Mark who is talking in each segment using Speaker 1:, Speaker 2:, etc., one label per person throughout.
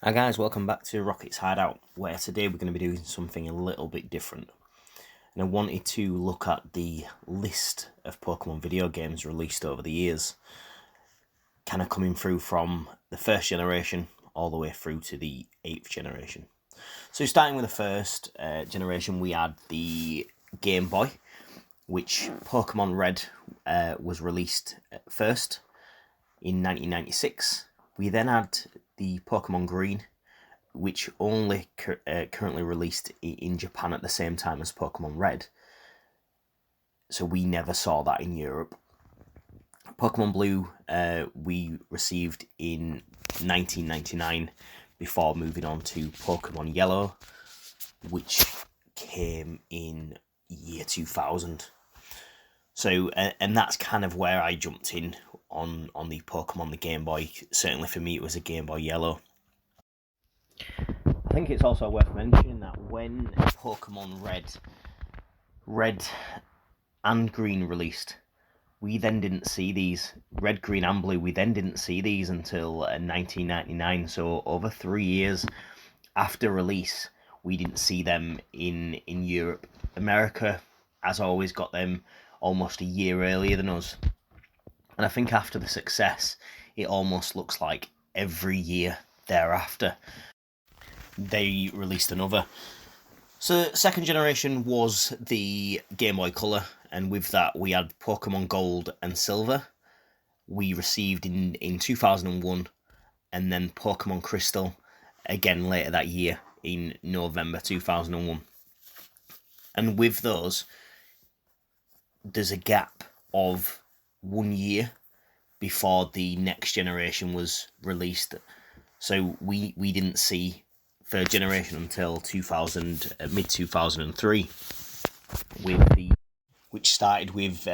Speaker 1: Hi guys, welcome back to Rocket's Hideout, where today we're going to be doing something a little bit different. And I wanted to look at the list of Pokemon video games released over the years, kind of coming through from the first generation all the way through to the 8th generation. So starting with the first generation, we had the Game Boy, which Pokemon Red was released first in 1996. We then had the Pokemon Green, which only currently released in Japan at the same time as Pokemon Red. So we never saw that in Europe. Pokemon Blue we received in 1999 before moving on to Pokemon Yellow, which came in year 2000. So, and that's kind of where I jumped in on the Pokemon, the Game Boy. Certainly for me, it was a Game Boy Yellow. I think it's also worth mentioning that when Pokemon Red and Green released, we then didn't see these. Red, Green and Blue, we then didn't see these until 1999. So over 3 years after release, we didn't see them in Europe. America, as always, got them almost a year earlier than us. And I think after the success, it almost looks like every year thereafter they released another. So second generation was the Game Boy Color, and with that we had Pokemon Gold and Silver. We received in 2001, and then Pokemon Crystal again later that year in November 2001. And with those, there's a gap of 1 year before the next generation was released. So we didn't see third generation until 2000, mid 2003, which started with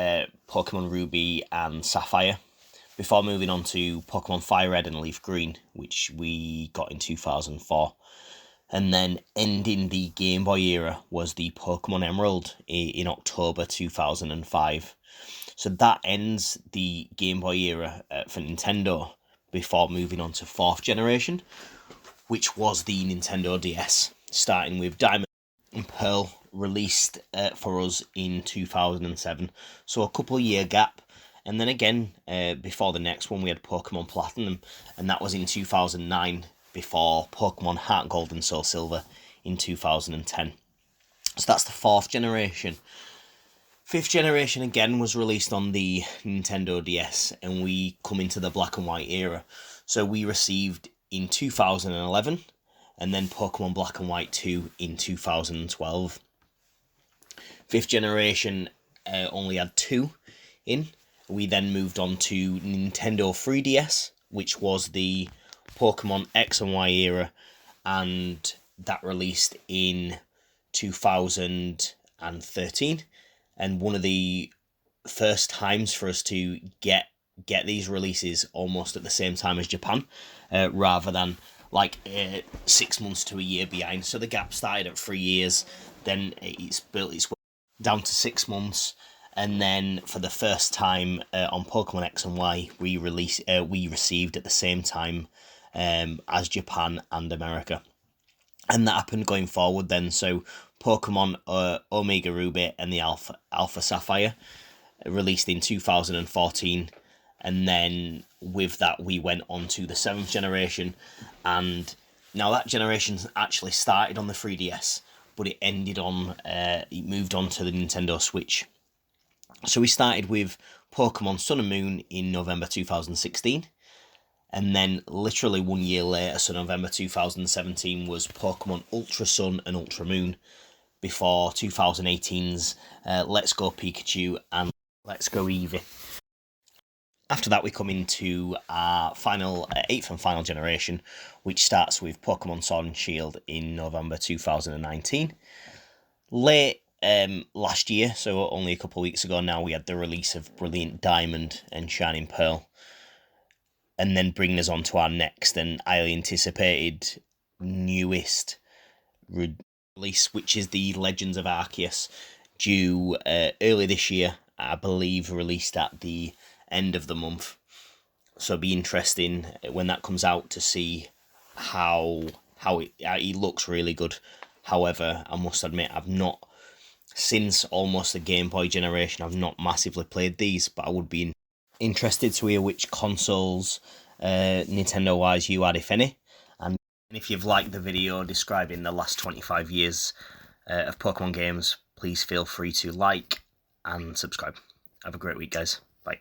Speaker 1: Pokemon Ruby and Sapphire, before moving on to Pokemon Fire Red and Leaf Green, which we got in 2004. And then ending the Game Boy era was the Pokemon Emerald in October 2005. So that ends the Game Boy era for Nintendo before moving on to fourth generation, which was the Nintendo DS, starting with Diamond and Pearl, released for us in 2007. So a couple of year gap. And then again, before the next one, we had Pokemon Platinum, and that was in 2009, before Pokemon Heart Gold and Soul Silver in 2010. So that's the fourth generation. Fifth generation again was released on the Nintendo DS, and we come into the black and white era. So we received in 2011, and then Pokemon Black and White 2 in 2012. Fifth generation only had 2 in. We then moved on to Nintendo 3DS, which was the Pokemon X and Y era, and that released in 2013. And one of the first times for us to get these releases almost at the same time as Japan, rather than like 6 months to a year behind. So the gap started at 3 years, then it's built its way down to 6 months, and then for the first time on Pokemon X and Y, we received at the same time as Japan and America. And that happened going forward then. So Pokemon Omega Ruby and the Alpha Sapphire released in 2014. And then with that, we went on to the 7th generation. And now that generation actually started on the 3DS, but it ended on, it moved on to the Nintendo Switch. So we started with Pokemon Sun and Moon in November 2016. And then literally 1 year later, so November 2017, was Pokemon Ultra Sun and Ultra Moon, before 2018's Let's Go Pikachu and Let's Go Eevee. After that, we come into our final 8th and final generation, which starts with Pokemon Sword and Shield in November 2019. Late last year, so only a couple of weeks ago now, we had the release of Brilliant Diamond and Shining Pearl. And then bringing us on to our next and highly anticipated newest release, which is the Legends of Arceus, due early this year, I believe, released at the end of the month. So it'll be interesting when that comes out to see how he looks really good. However, I must admit, I've not, since almost the Game Boy generation, I've not massively played these, but I would be interested to hear which consoles, Nintendo-wise, you had, if any. And if you've liked the video describing the last 25 years of Pokemon games, please feel free to like and subscribe. Have a great week, guys. Bye.